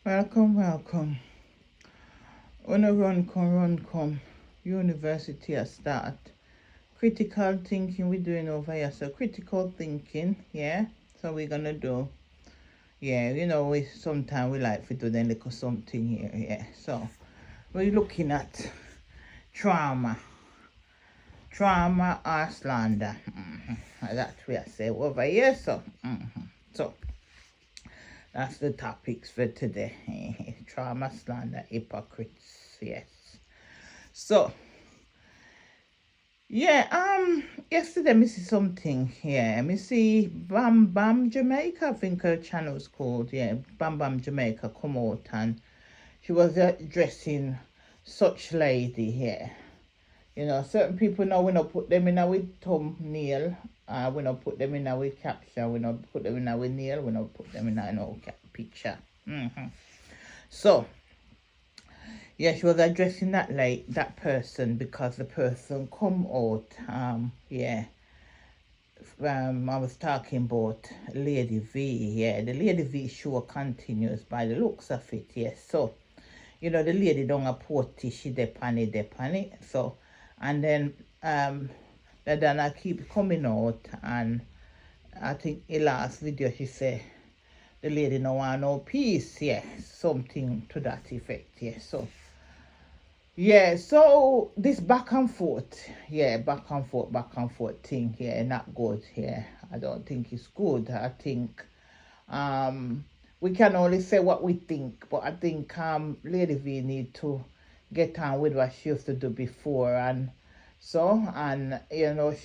Welcome, welcome. Wanna run come. University a start. Critical thinking we're doing over here. So critical thinking, yeah. So we're gonna do, yeah. We sometimes we like to do then little something here, yeah. So we're looking at trauma, trauma or slander. That's what I say over here. So that's the topics for today. Trauma, slander, hypocrites. Yes. So yeah, yesterday me see something here. Me see Bam Bam Jamaica, I think her channel's called. Yeah, Bam Bam Jamaica come out and she was addressing such lady here. Certain people now we not put them in our thumbnail. We not put them in our caption. We not put them in our nail. We not put them in our picture. So yeah, she was addressing that person because the person come out. Yeah. I was talking about Lady V. Yeah, the Lady V show continues by the looks of it. Yes, so the lady don't report it. She depend. So, and then the Dana keep coming out, and I think the last video she said the lady no want no peace. Yeah, something to that effect. Yeah, so. Yeah, so this back and forth thing, yeah, not good. Yeah, I don't think it's good. I think we can only say what we think, but I think Lady V need to get on with what she used to do before, and she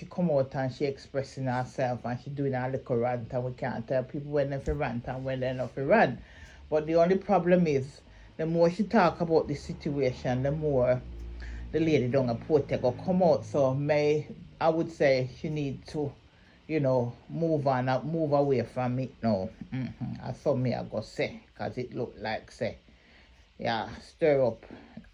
come out and she expressing herself and she doing a little rant, and we can't tell people when they rant and when they're not rant. But the only problem is the more she talk about the situation, the more the lady don't report go come out. So I would say she need to, move on, move away from it now. That's what me I go say, cause it look like say, yeah, stir up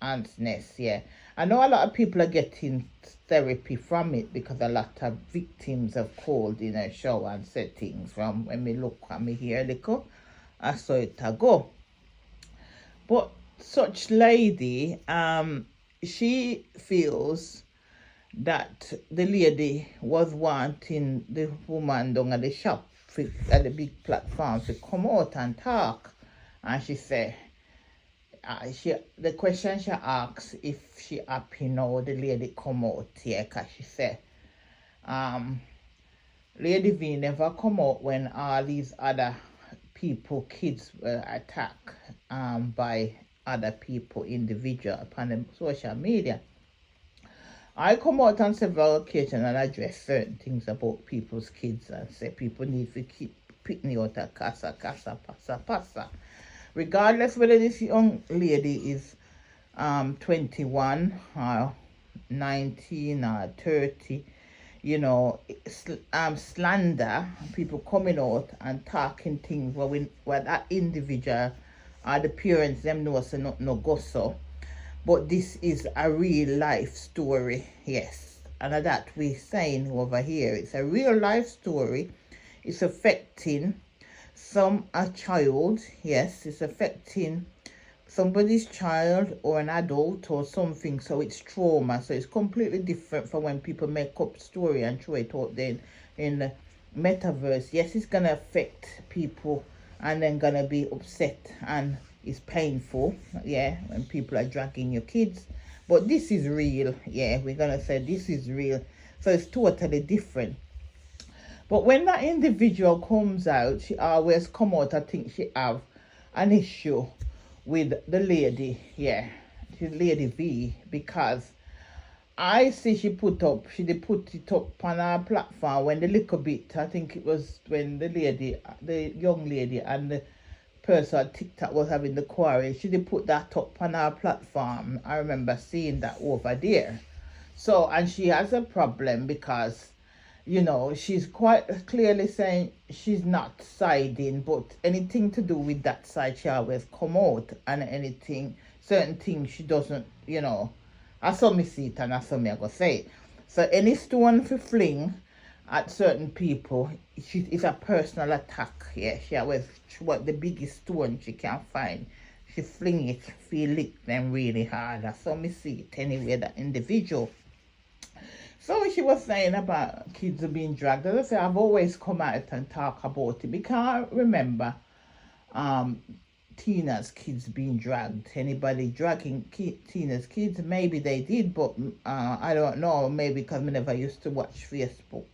ants nest. Yeah, I know a lot of people are getting therapy from it because a lot of victims have called in a show and said things from when me look and me hear little. I saw it a go. But such lady, she feels that the lady was wanting the woman down at the shop at the big platform to come out and talk. And she said, the question she asked if she happy now the lady come out here, because she said, Lady V never come out when all these other kids were attacked by other people, individual upon the social media. I come out on several occasions and address certain things about people's kids and say people need to keep picking out a casa, pasa. Regardless whether this young lady is 21 or 19 or 30, slander, people coming out and talking things where that individual or the parents them know so not no go so. But this is a real life story, yes. And that we saying over here, it's a real life story. It's affecting a child, yes, it's affecting somebody's child or an adult or something, so it's trauma. So it's completely different from when people make up story and throw it out there in the metaverse. Yes, it's gonna affect people and then gonna be upset and it's painful, yeah, when people are dragging your kids. But this is real, yeah, we're gonna say this is real. So it's totally different. But when that individual comes out, she always come out, I think she have an issue with the lady, yeah, the Lady V, because I see she did put it up on her platform when the little bit, I think it was when the young lady and the person on TikTok was having the quarrel, she did put that up on her platform. I remember seeing that over there. So, and she has a problem because she's quite clearly saying she's not siding, but anything to do with that side, she always come out, and certain things she doesn't, I saw me see it and I saw me I go say it. So any stone for fling at certain people, it's a personal attack. Yeah, she always what the biggest stone she can find. she fling it, feel lick them really hard. I saw me see it anyway, that individual. So she was saying about kids being dragged. As I say, I've always come out and talk about it because I remember Tina's kids being dragged. Anybody dragging Tina's kids? Maybe they did, but I don't know. Maybe because I never used to watch Facebook.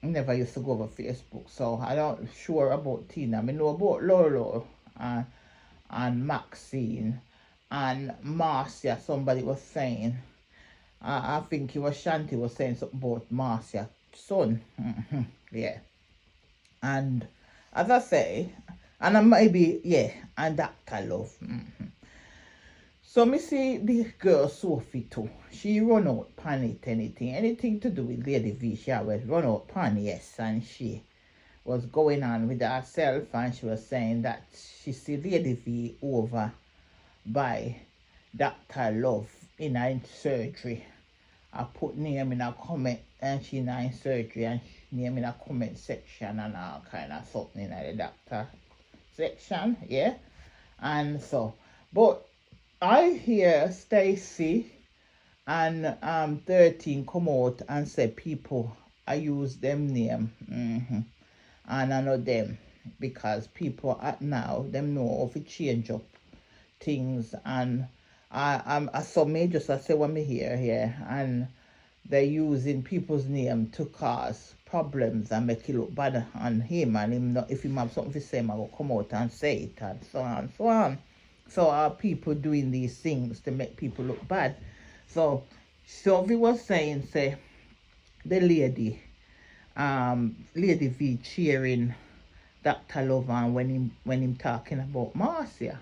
Never used to go over Facebook, so I don't sure about Tina. I know about Lolo and Maxine and Marcia. Somebody was saying. I think it was Shanti was saying something about Marcia's son. Yeah. And as I say, and I maybe, yeah, and that kind of. So me see the girl Sophie too. She run out pan it, anything to do with Lady V. She always run out pan, yes. And she was going on with herself and she was saying that she see Lady V over by Dr. Love in her surgery. I put name in a comment and she in her surgery and name in a comment section and all kind of something in the doctor section, yeah. And so, but I hear Stacy and 13 come out and say people I use them name and I know them because people at now them know how to change up things. And I saw me just I say what me hear here and they're using people's name to cause problems and make it look bad on him, and him not, if him have something to say, I will come out and say it and so on and so on. So are people doing these things to make people look bad? So Sylvie was saying, say the lady Lady V cheering Dr. Lovan when him talking about Marcia.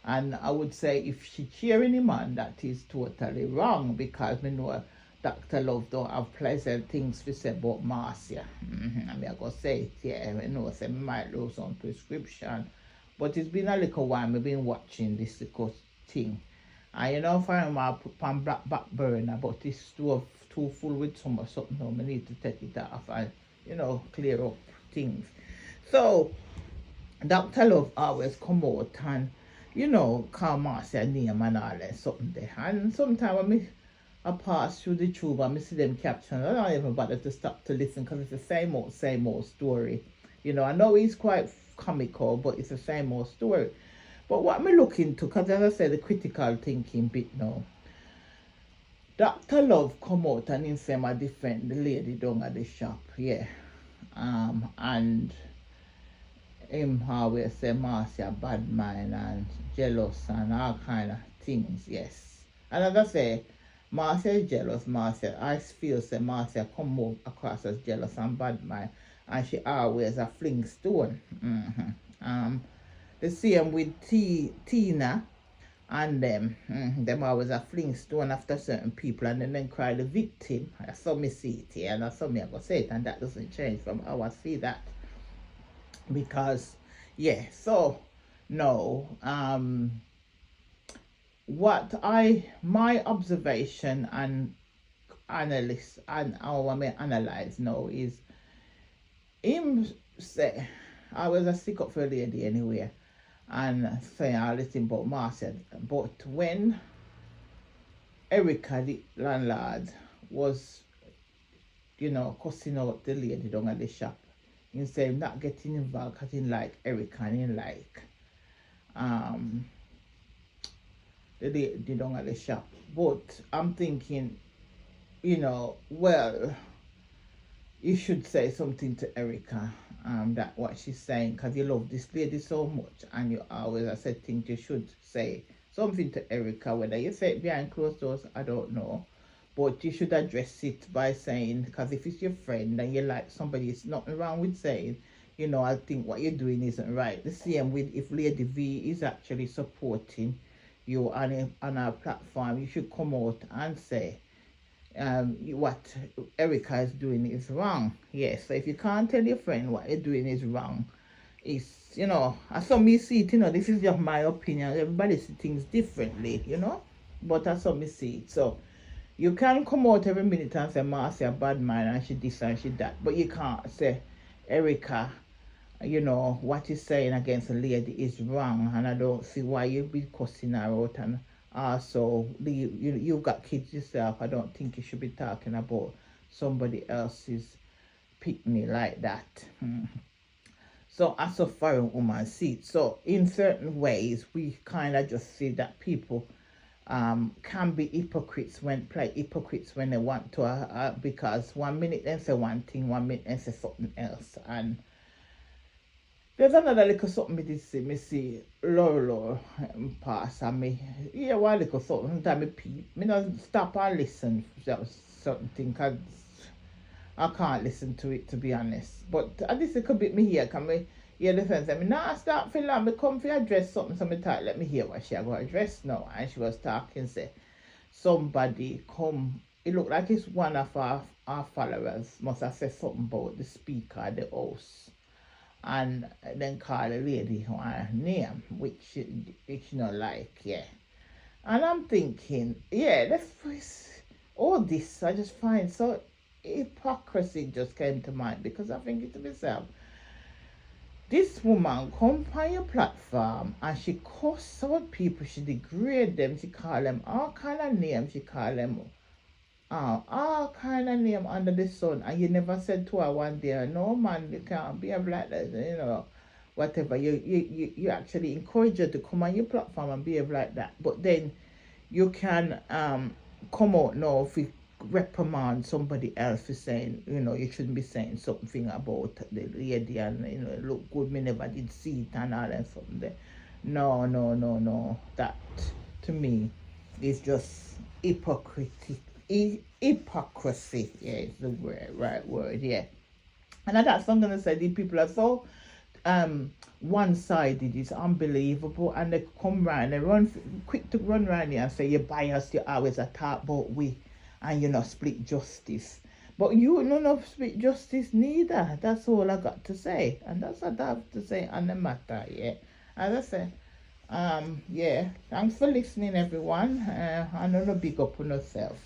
And I would say if she cheering him on, that is totally wrong because we know Dr. Love don't have pleasant things to say about Marcia. I mean, I go say it, yeah, I know, say I might lose on prescription. But it's been a little while I've been watching this little thing. And you know, if I put on back burner, but it's too full with some or something, I need to take it off and, you know, clear up things. So, Dr. Love always come out and, you know, call Marcia name and all that something there. And sometimes when I pass through the tube and I see them captions, I don't even bother to stop to listen because it's the same old story. You know, I know it's quite comical, but it's the same old story. But what me look into, because as I said, the critical thinking bit now, Dr. Love come out and him say I defend the lady down at the shop, yeah. And him always say Marcia bad mind and jealous and all kind of things, yes. And as I say, Marcia is jealous, Marcia. I feel say Marcia come more across as jealous and bad mind, and she always a fling stone. The same with Tina and them. Them always a fling stone after certain people and then cry the victim. I saw me see it here and I saw me I go say it, and that doesn't change from how I see that. Because yeah, so no, my observation and analysis and how I may analyze now is him say I was a stick up for a lady anyway and say all this thing about Marcia, but when Erica the landlord was, you know, cussing out the lady down at the shop, he said not getting involved because he like Erica and he like the lady down at the shop. But I'm thinking, you know, well, you should say something to Erica, that what she's saying, because you love this lady so much and you always, I said, think you should say something to Erica. Whether you say it behind closed doors, I don't know, but you should address it by saying, because if it's your friend and you like somebody, it's nothing wrong with saying, you know, I think what you're doing isn't right. The same with if Lady V is actually supporting you on our platform, you should come out and say what Erica is doing is wrong. Yes, so if you can't tell your friend what you're doing is wrong, it's, you know, as some me see it, you know, this is just my opinion. Everybody sees things differently, you know, but as some me see it. So you can come out every minute and say Marcia bad man and she this and she that, but you can't say Erica you know, what you're saying against a lady is wrong, and I don't see why you'd be cussing her out. And also, you've got kids yourself. I don't think you should be talking about somebody else's picnic like that. So as a foreign woman see it. So in certain ways, we kind of just see that people can be hypocrites when they want to, because 1 minute they say one thing, 1 minute they say something else. And there's another little something me see Laura pass and me yeah one little something sometimes me peep. Me not stop and listen for certain thing because I can't listen to it, to be honest. But at this little bit me here can me hear the friend say me nah start feel like me come for address something, so me thought let me hear what she got address now. And she was talking say somebody come, it looked like it's one of our followers must have said something about the speaker of the house, and then call the lady her name, which she not like, yeah. And I'm thinking, yeah, all this I just find so hypocrisy just came to mind, because I think to myself, this woman come on your platform and she cuss out people, she degrade them, she call them all kind of names, she call them all kind of name under the sun, and you never said to her one day, no man, you can't behave like that, you know, whatever. You actually encourage her to come on your platform and behave like that. But then you can come out now if you reprimand somebody else for saying, you know, you shouldn't be saying something about the lady and, you know, look good, me never did see it and all that something there. No. That to me is just hypocritic. Hypocrisy, yeah, is the right word, yeah. And that's what I'm gonna say. The people are so one-sided. It's unbelievable, and they come round, they run quick to run round here and say you're biased, you always a talk about we, and you know split justice. But you no split justice neither. That's all I got to say, and that's what I have to say on the matter, yeah. As I say, yeah, thanks for listening, everyone. I know no big up on yourself.